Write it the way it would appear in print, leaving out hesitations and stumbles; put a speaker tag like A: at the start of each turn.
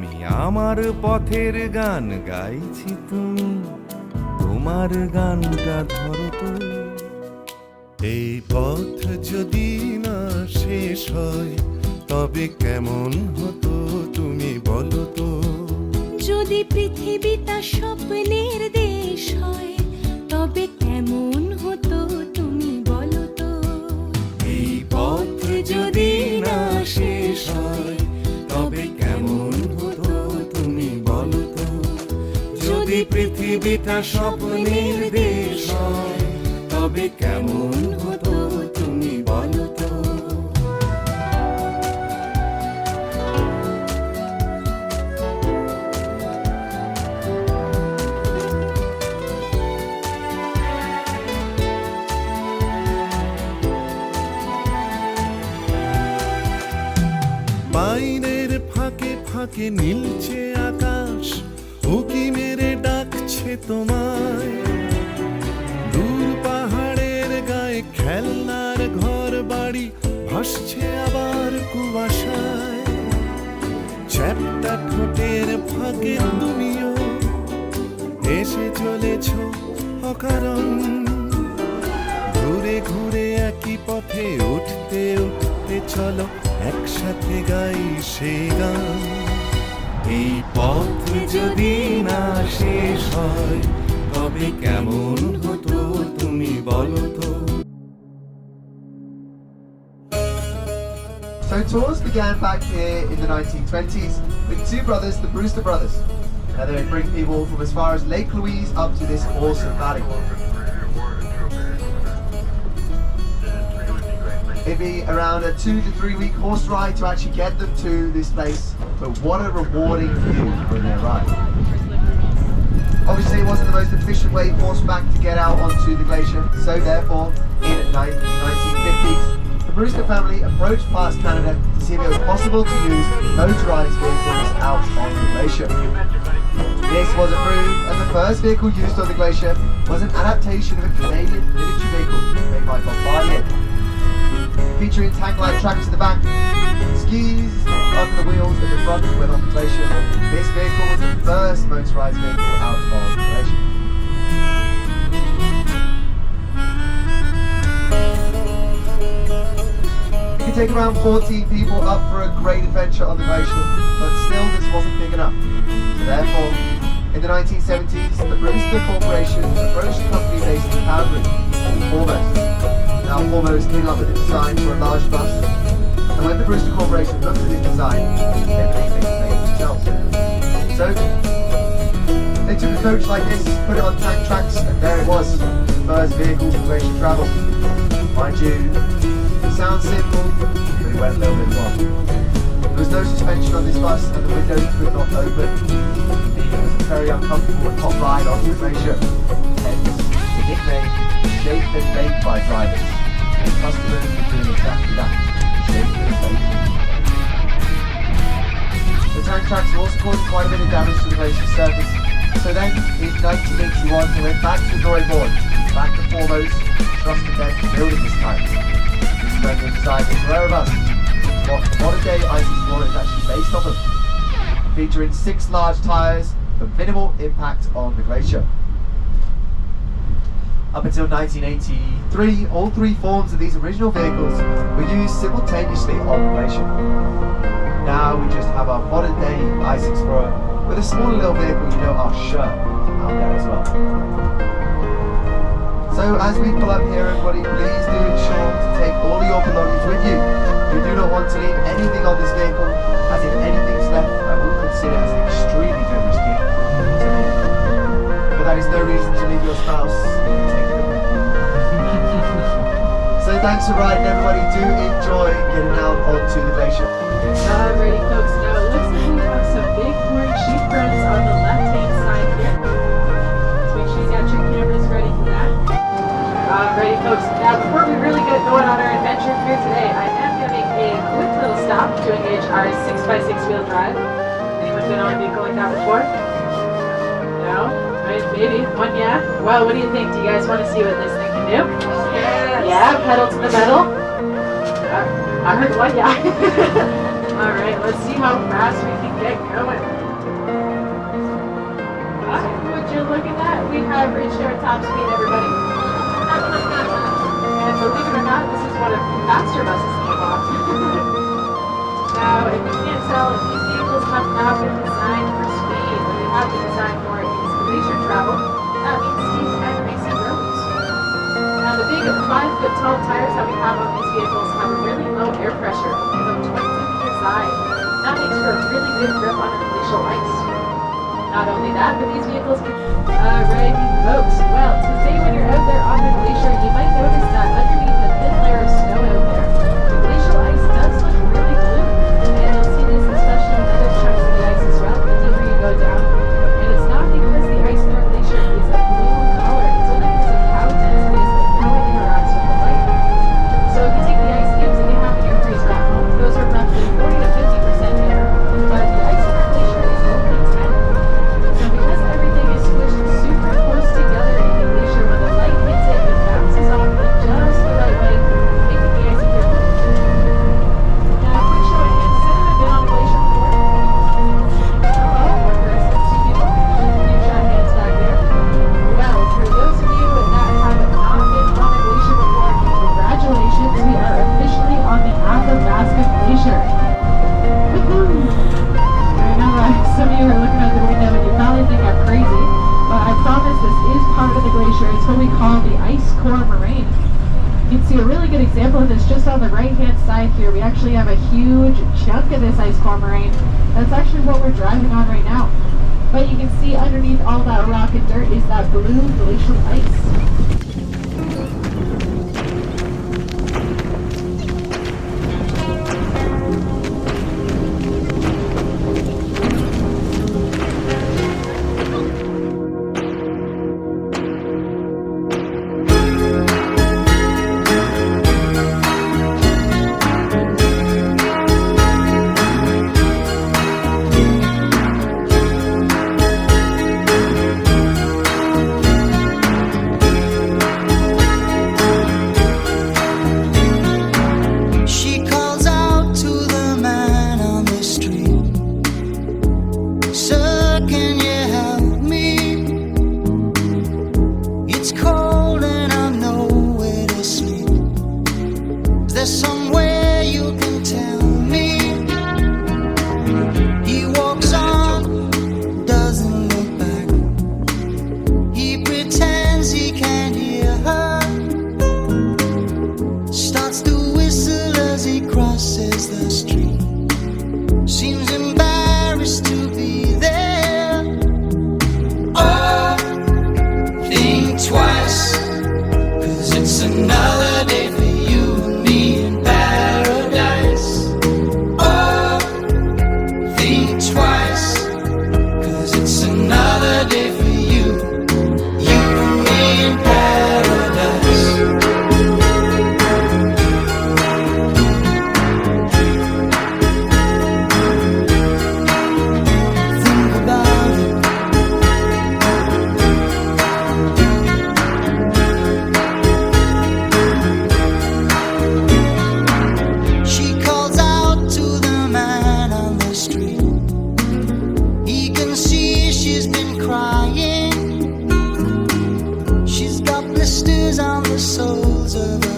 A: আমি আমার পথের গান গাইছি, তুমি তোমার গানটা ধরো তো। এই পথ যদি না শেষ হয় তবে কেমন হতো তুমি বলো তো।
B: যদি পৃথিবীটা স্বপ্নের দেশ হয় তবে কেমন হতো তুমি বলো তো।
A: এই পথ যদি না শেষ হয় তবে কেমন হতো তুমি বলো তো। যদি পৃথিবীটা স্বপ্নের দেশ হয় তবে কেমন হতো তুমি বলো তো। বাইরের ফাঁকে ফাঁকে নীলছে আকাশ, উকি মেরে ডাকছে তোমায়। দূর পাহাড়ের গায়ে খেলনার ঘর বাড়ি ভাসছে আবার কুয়াশায়। চ্যাপ্টা ঠোঁটের ফাঁকে তুমিও এসে চলেছ অকারণ। ঘুরে ঘুরে একই পথে উঠতে উঠতে চলো একসাথে গাই সেই গান। এই পথ যদি না শেষ হয় তবে কেমন হতো তুমি বলো তো।
C: So tours began back here in the 1920s with two brothers, the Brewster brothers. Now they would bring people from as far as Lake Louise up to this awesome valley. It'd be around a 2 to 3 week horse ride to actually get them to this place, but what a rewarding view when they arrive. Obviously it wasn't the most efficient way horseback to get out onto the glacier, so therefore in the 1950s the Brewster family approached Parks Canada to see if it was possible to use motorized vehicles out on the glacier. This was approved, and the first vehicle used on the glacier was an adaptation of a Canadian military vehicle made by Bombardier. Featuring tank-like tracks at the back, skis under the wheels at the front when on the glacier. This vehicle was the first motorized vehicle out on the glacier. You could take around 14 people up for a great adventure on the glacier, but still this wasn't big enough. So therefore, in the 1970s, the Brewster Corporation approached a company based in Calgary, Foremost. Now Foremost came up with a design for a large bus, and when the Brewster Corporation looked at this design, they believed they could make it themselves. So, they took a coach like this, put it on tank tracks, and there it was, the first vehicle for glacier travel. Mind you, it sounds simple, but it went a little bit wrong. There was no suspension on this bus, and the windows could not open. It was a very uncomfortable and hot ride onto the glacier, hence the nickname Shaped and Baked by drivers. And customers were doing exactly that, shaped and baked. The tank tracks were also causing quite a bit of damage to the glacier's surface, so then in 1981 they went back to the drawing board, back to Foremost, trusted them to building this time. This is when they designed this rare bus, what modern day ice explorer is actually based off of, featuring 6 large tyres for minimal impact on the glacier. Up until 1983, all 3 forms of these original vehicles were used simultaneously on the glacier. Now we just have our modern day ice explorer with a smaller little vehicle, you know, our shirt out there as well. So as we pull up here, everybody, please do ensure to take all of your belongings with you. You do not want to leave anything on this vehicle, as if anything's left, I will consider it as an extremely generous gift. But that is no reason to leave your spouse. So thanks for riding, everybody. Do enjoy getting out onto the glacier.
D: Alrighty folks, now it looks like we have some big boring sheep friends on the left-hand side here. So make sure you got your cameras ready for that. Alrighty folks, now before we really get going on our adventure here today, I am going to make a quick little stop to engage our 6x6 wheel drive. Anyone been on a vehicle like that before? No? Right, maybe. One yeah? Well, what do you think? Do you guys want to see what this thing can do? Yes. Yeah, pedal to the metal. I heard one yeah. Alright, let's see how fast we can get going. I've reached our top speed, everybody. And believe it or not, this is one of the faster buses in the lot. Now, if you can't tell, these vehicles have not been designed for speed. What they have been designed for is glacier travel. That means steep and icy roads. Now, the big 5-foot tall tires that we have on these vehicles have a really low air pressure, about 20 meters high. That makes for a really good grip on the glacial ice. Not only that, but these vehicles can... Alright, folks. Well, today when you're out there on the glacier, you might notice that underneath the thin layer of snow out there, the glacial ice does look really blue. And you'll see this especially with other chunks of the ice as well, the deeper you go down. And it's not because the ice in our glacier is a blue color, it's only because of how dense it is and how it interacts with the light. So if you take the ice cubes that you have in your freeze wrap home, those are roughly 40 to 50% air, but the ice in our glacier is only 10. So because everything is squished super close together in the glacier, when the light hits it, it bounces off in just the right way, making the ice appear blue. Now, a quick show of hands. Has anyone been on a glacier before? Hello, one person, 2 people. You shot hands back there. Well, for those of you that have not been on a glacier before, congratulations, we are officially on the Athabasca Glacier. Woohoo! I know some of you are looking out the window and you probably think I'm crazy, but I promise this is part of the glacier. It's what we call the ice core moraine. You can see a really good example of this just on the right-hand side here. We actually have a huge chunk of this ice core moraine. That's actually what we're driving on right now. But you can see underneath all that rock and dirt is that blue glacial ice.
E: She calls out to the man on the street. Sir, can you help me? It's cold and I'm nowhere to sleep. Is there somewhere you can tell me? He walks on, doesn't look back. He pretends he can't hear her. Starts to whistle as he crosses the street. Seems embarrassed to be there. Oh, think twice, 'cause it's another day for you and me in paradise. Oh, think twice, 'cause it's another day for you and me in paradise. Think about it. She calls out to the man on the street. He can see she's been crying. She's got blisters on the soles of her